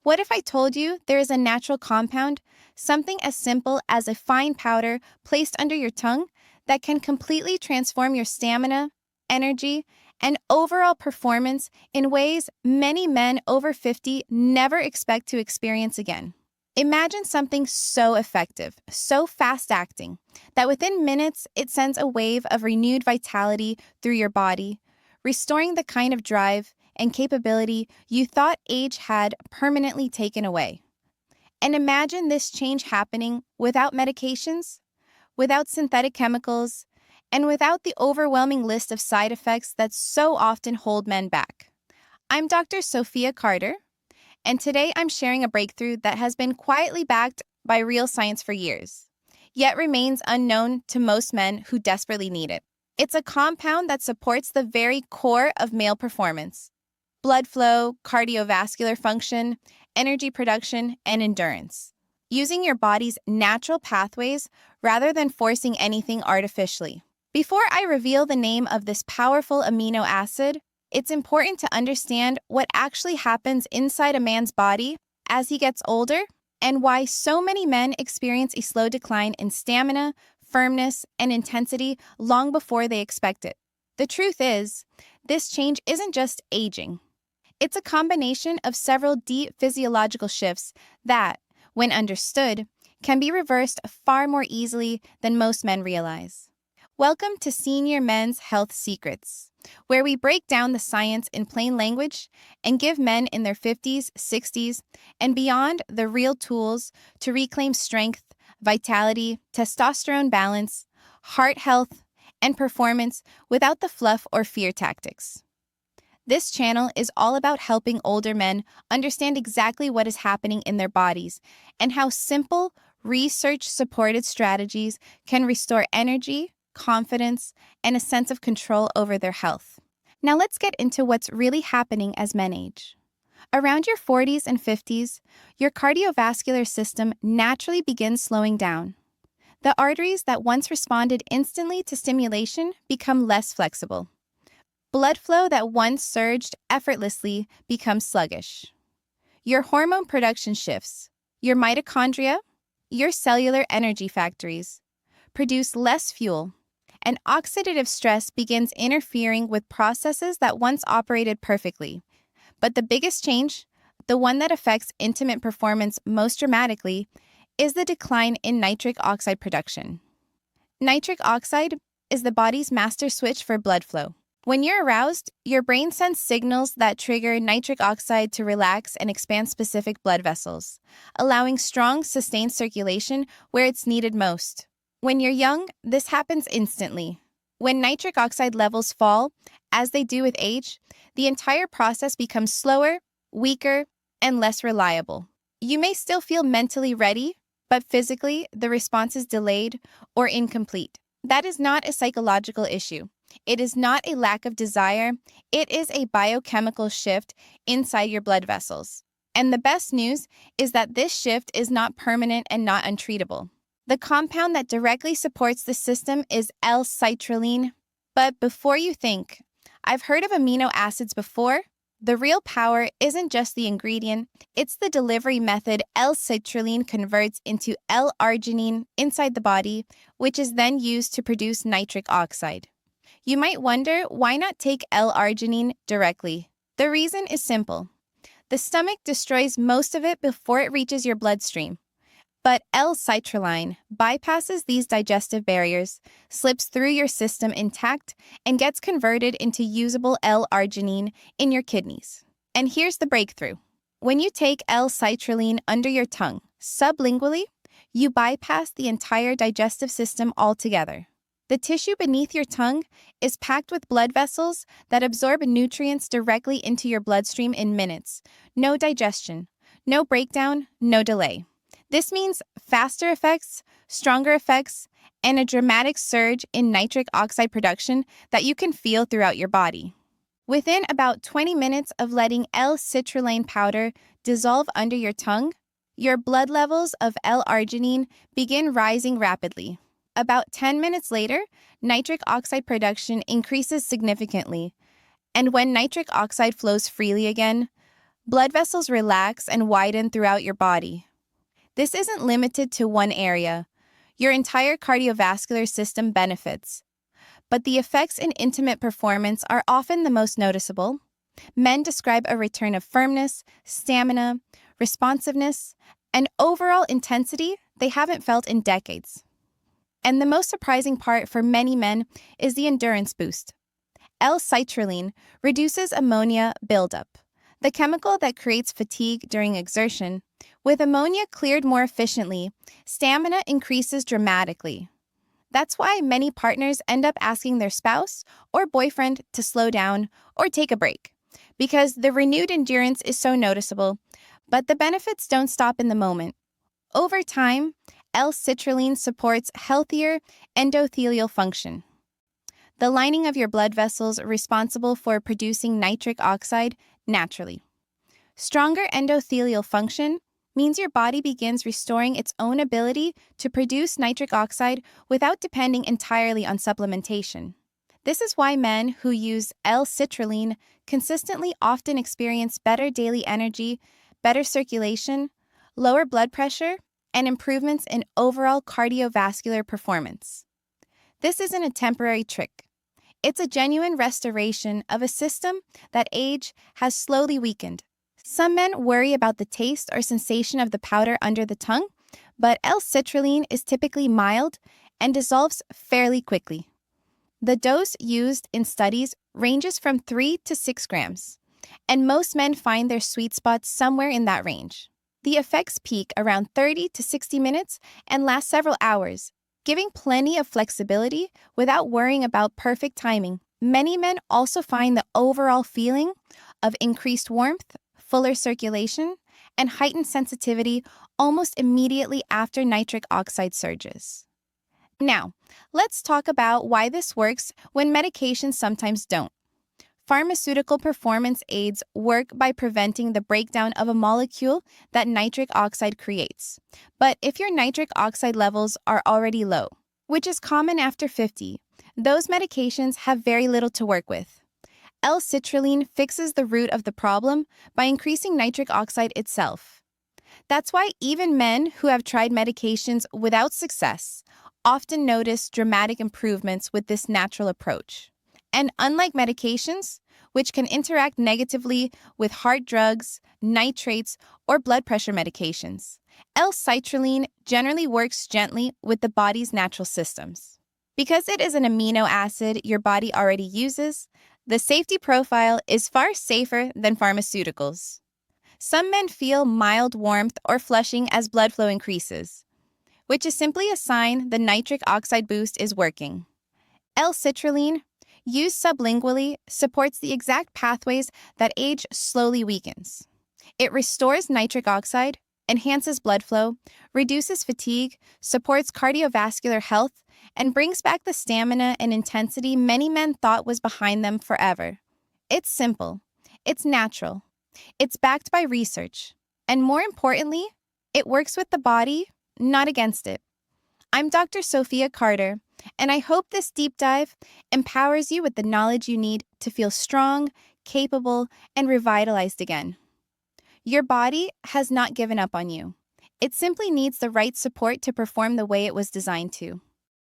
What if I told you there is a natural compound, something as simple as a fine powder placed under your tongue, that can completely transform your stamina, energy, and overall performance in ways many men over 50 never expect to experience again? Imagine something so effective, so fast-acting, that within minutes it sends a wave of renewed vitality through your body, restoring the kind of drive and capability you thought age had permanently taken away. And imagine this change happening without medications, without synthetic chemicals, and without the overwhelming list of side effects that so often hold men back. I'm Dr. Sophia Carter, and today I'm sharing a breakthrough that has been quietly backed by real science for years, yet remains unknown to most men who desperately need it. It's a compound that supports the very core of male performance: blood flow, cardiovascular function, energy production, and endurance, using your body's natural pathways rather than forcing anything artificially. Before I reveal the name of this powerful amino acid, it's important to understand what actually happens inside a man's body as he gets older and why so many men experience a slow decline in stamina, firmness, and intensity long before they expect it. The truth is, this change isn't just aging. It's a combination of several deep physiological shifts that, when understood, can be reversed far more easily than most men realize. Welcome to Senior Men's Health Secrets, where we break down the science in plain language and give men in their 50s, 60s, and beyond the real tools to reclaim strength, vitality, testosterone balance, heart health, and performance without the fluff or fear tactics. This channel is all about helping older men understand exactly what is happening in their bodies and how simple, research-supported strategies can restore energy, confidence, and a sense of control over their health. Now let's get into what's really happening as men age. Around your 40s and 50s, your cardiovascular system naturally begins slowing down. The arteries that once responded instantly to stimulation become less flexible. Blood flow that once surged effortlessly becomes sluggish. Your hormone production shifts. Your mitochondria, your cellular energy factories, produce less fuel, and oxidative stress begins interfering with processes that once operated perfectly. But the biggest change, the one that affects intimate performance most dramatically, is the decline in nitric oxide production. Nitric oxide is the body's master switch for blood flow. When you're aroused, your brain sends signals that trigger nitric oxide to relax and expand specific blood vessels, allowing strong, sustained circulation where it's needed most. When you're young, this happens instantly. When nitric oxide levels fall, as they do with age, the entire process becomes slower, weaker, and less reliable. You may still feel mentally ready, but physically, the response is delayed or incomplete. That is not a psychological issue. It is not a lack of desire. It is a biochemical shift inside your blood vessels. And the best news is that this shift is not permanent and not untreatable. The compound that directly supports the system is L-citrulline. But before you think, I've heard of amino acids before, the real power isn't just the ingredient, it's the delivery method L-citrulline converts into L-arginine inside the body, which is then used to produce nitric oxide. You might wonder, why not take L-arginine directly? The reason is simple. The stomach destroys most of it before it reaches your bloodstream. But L-citrulline bypasses these digestive barriers, slips through your system intact, and gets converted into usable L-arginine in your kidneys. And here's the breakthrough. When you take L-citrulline under your tongue, sublingually, you bypass the entire digestive system altogether. The tissue beneath your tongue is packed with blood vessels that absorb nutrients directly into your bloodstream in minutes. No digestion, no breakdown, no delay. This means faster effects, stronger effects, and a dramatic surge in nitric oxide production that you can feel throughout your body. Within about 20 minutes of letting L-citrulline powder dissolve under your tongue, your blood levels of L-arginine begin rising rapidly. About 10 minutes later, nitric oxide production increases significantly, and when nitric oxide flows freely again, Blood vessels relax and widen throughout your body. This isn't limited to one area. Your entire cardiovascular system benefits. But the effects in intimate performance are often the most noticeable. Men describe a return of firmness, stamina, responsiveness, and overall intensity they haven't felt in decades. And the most surprising part for many men is the endurance boost. L-citrulline reduces ammonia buildup, the chemical that creates fatigue during exertion. With ammonia cleared more efficiently, stamina increases dramatically. That's why many partners end up asking their spouse or boyfriend to slow down or take a break, because the renewed endurance is so noticeable, but the benefits don't stop in the moment. Over time, L-citrulline supports healthier endothelial function, the lining of your blood vessels responsible for producing nitric oxide naturally. Stronger endothelial function means your body begins restoring its own ability to produce nitric oxide without depending entirely on supplementation. This is why men who use L-citrulline consistently often experience better daily energy, better circulation, lower blood pressure, and improvements in overall cardiovascular performance. This isn't a temporary trick. It's a genuine restoration of a system that age has slowly weakened. Some men worry about the taste or sensation of the powder under the tongue, but L-citrulline is typically mild and dissolves fairly quickly. The dose used in studies ranges from 3 to 6 grams, and most men find their sweet spot somewhere in that range. The effects peak around 30 to 60 minutes and last several hours, giving plenty of flexibility without worrying about perfect timing. Many men also find the overall feeling of increased warmth, fuller circulation, and heightened sensitivity almost immediately after nitric oxide surges. Now, let's talk about why this works when medications sometimes don't. Pharmaceutical performance aids work by preventing the breakdown of a molecule that nitric oxide creates. But if your nitric oxide levels are already low, which is common after 50, those medications have very little to work with. L-citrulline fixes the root of the problem by increasing nitric oxide itself. That's why even men who have tried medications without success often notice dramatic improvements with this natural approach. And unlike medications, which can interact negatively with heart drugs, nitrates, or blood pressure medications, L-citrulline generally works gently with the body's natural systems. Because it is an amino acid your body already uses, the safety profile is far safer than pharmaceuticals. Some men feel mild warmth or flushing as blood flow increases, which is simply a sign the nitric oxide boost is working. L-citrulline, used sublingually, supports the exact pathways that age slowly weakens. It restores nitric oxide, enhances blood flow, reduces fatigue, supports cardiovascular health, and brings back the stamina and intensity many men thought was behind them forever. It's simple. It's natural. It's backed by research. And more importantly, it works with the body, not against it. I'm Dr. Sophia Carter, and I hope this deep dive empowers you with the knowledge you need to feel strong, capable, and revitalized again. Your body has not given up on you. It simply needs the right support to perform the way it was designed to.